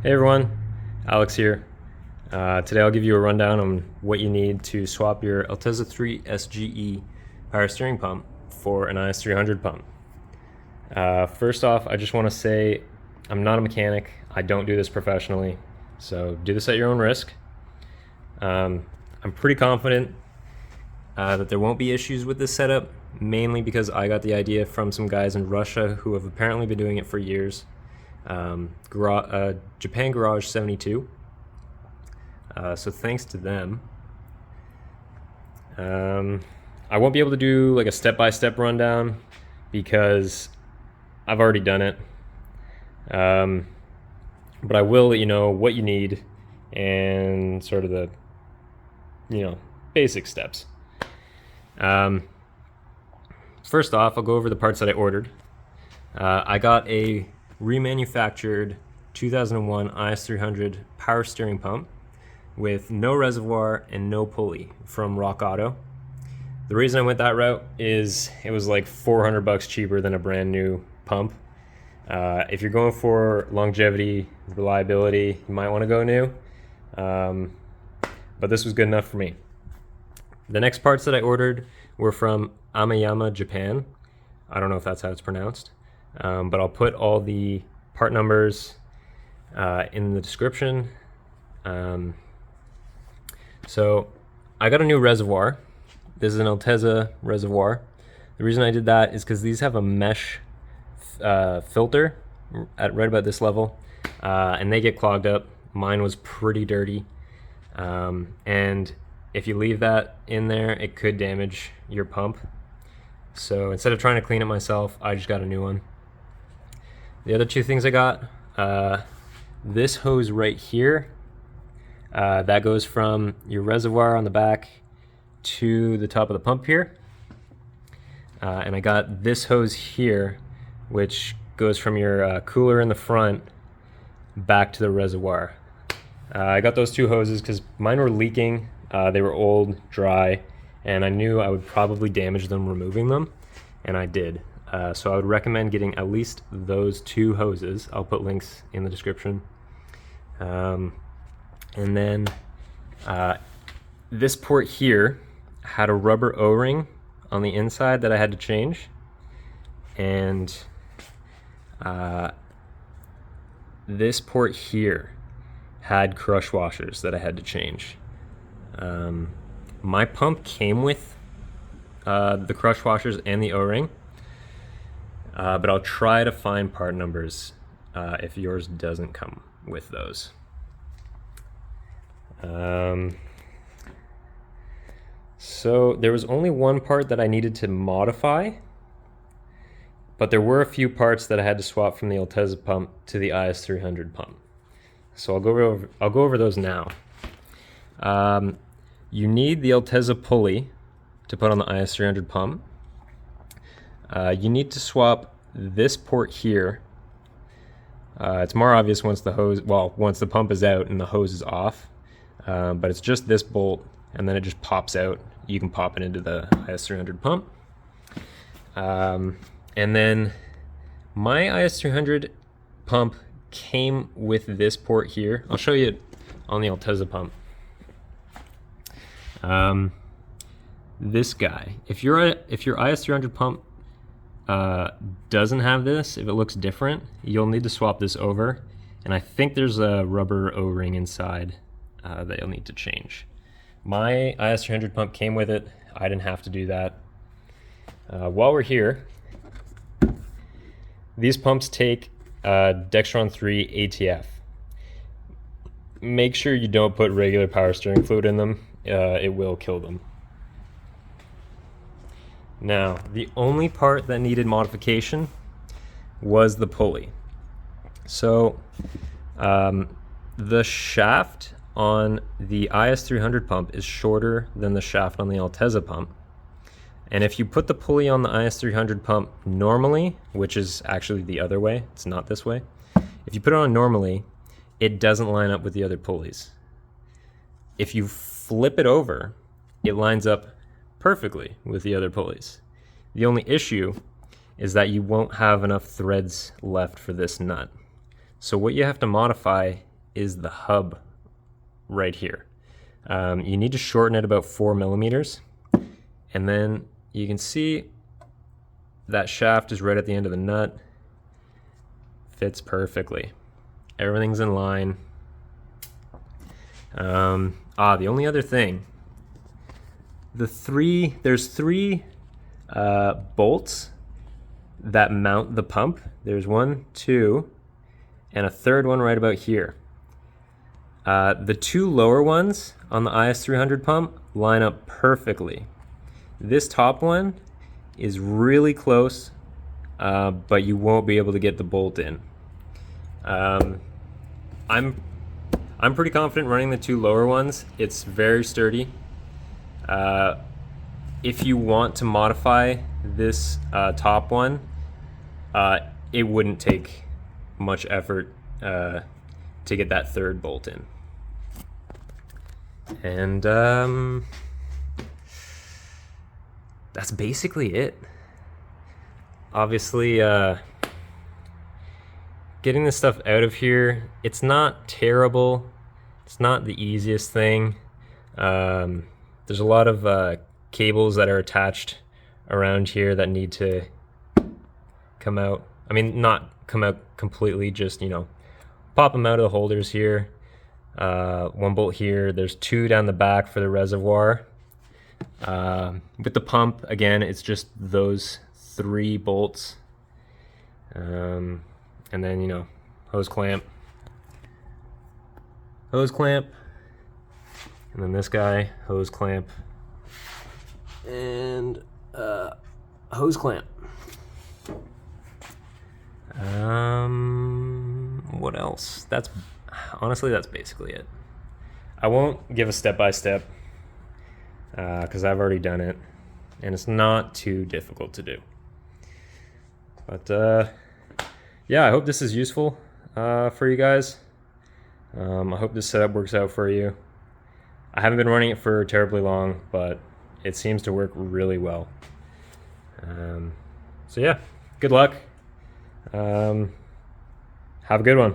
Hey everyone, Alex here. Today I'll give you a rundown on what you need to swap your Altezza 3 SGE power steering pump for an IS300 pump. First off, I just want to say I'm not a mechanic. I don't do this professionally, so do this at your own risk. I'm pretty confident that there won't be issues with this setup, mainly because I got the idea from some guys in Russia who have apparently been doing it for years. Japan Garage 72. So thanks to them. I won't be able to do like a step-by-step rundown because I've already done it. But I will let you know what you need and sort of the, basic steps. First off, I'll go over the parts that I ordered. I got a remanufactured 2001 IS300 power steering pump with no reservoir and no pulley from Rockauto. The reason I went that route is it was like $400 cheaper than a brand new pump. If you're going for longevity, reliability, you might want to go new. But this was good enough for me. The next parts that I ordered were from Amayama, Japan. I don't know if that's how it's pronounced. But I'll put all the part numbers in the description. So I got a new reservoir. This is an Altezza Reservoir. The reason I did that is because these have a mesh filter at right about this level, and they get clogged up. Mine was pretty dirty, and if you leave that in there, it could damage your pump. So instead of trying to clean it myself, I just got a new one. The other two things I got, this hose right here, that goes from your reservoir on the back to the top of the pump here. And I got this hose here, which goes from your cooler in the front back to the reservoir. I got those two hoses because mine were leaking. They were old, dry, and I knew I would probably damage them removing them, and I did. So I would recommend getting at least those two hoses. I'll put links in the description. And then this port here had a rubber O-ring on the inside that I had to change. And this port here had crush washers that I had to change. My pump came with the crush washers and the O-ring. But I'll try to find part numbers if yours doesn't come with those. So there was only one part that I needed to modify, but there were a few parts that I had to swap from the Altezza pump to the IS300 pump. So I'll go over those now. You need the Altezza pulley to put on the IS300 pump. You need to swap this port here. It's more obvious once once the pump is out and the hose is off, but it's just this bolt, and then it just pops out. You can pop it into the IS300 pump. And then my IS300 pump came with this port here. I'll show you it on the Altezza pump. This guy, if your IS300 pump doesn't have this, if it looks different, you'll need to swap this over, and I think there's a rubber O-ring inside that you'll need to change. My IS300 pump came with it. I didn't have to do that. While we're here, these pumps take Dextron 3 ATF. Make sure you don't put regular power steering fluid in them. It will kill them. Now, the only part that needed modification was the pulley. So, the shaft on the IS300 pump is shorter than the shaft on the Altezza pump. And if you put the pulley on the IS300 pump normally, which is actually the other way, it's not this way. If you put it on normally, it doesn't line up with the other pulleys. If you flip it over, it lines up perfectly with the other pulleys. The only issue is that you won't have enough threads left for this nut. So what you have to modify is the hub right here. You need to shorten it about 4 millimeters, and then you can see that shaft is right at the end of the nut. Fits perfectly. Everything's in line. The only other thing, there's three bolts that mount the pump. There's 1, 2, and a third one right about here. The 2 lower ones on the IS300 pump line up perfectly. This top one is really close, but you won't be able to get the bolt in. I'm pretty confident running the 2 lower ones. It's very sturdy. If you want to modify this top one, it wouldn't take much effort to get that third bolt in. And that's basically it. Obviously, getting this stuff out of here, it's not terrible. It's not the easiest thing. There's a lot of cables that are attached around here that need to come out. I mean, not come out completely, just, you know, pop them out of the holders here. 1 bolt here. There's 2 down the back for the reservoir. With the pump, again, it's just those 3 bolts. And then, you know, hose clamp, and then this guy, hose clamp, and hose clamp. What else? Honestly, that's basically it. I won't give a step-by-step because I've already done it, and it's not too difficult to do. But yeah, I hope this is useful for you guys. I hope this setup works out for you. I haven't been running it for terribly long, but it seems to work really well. So yeah, good luck. Have a good one.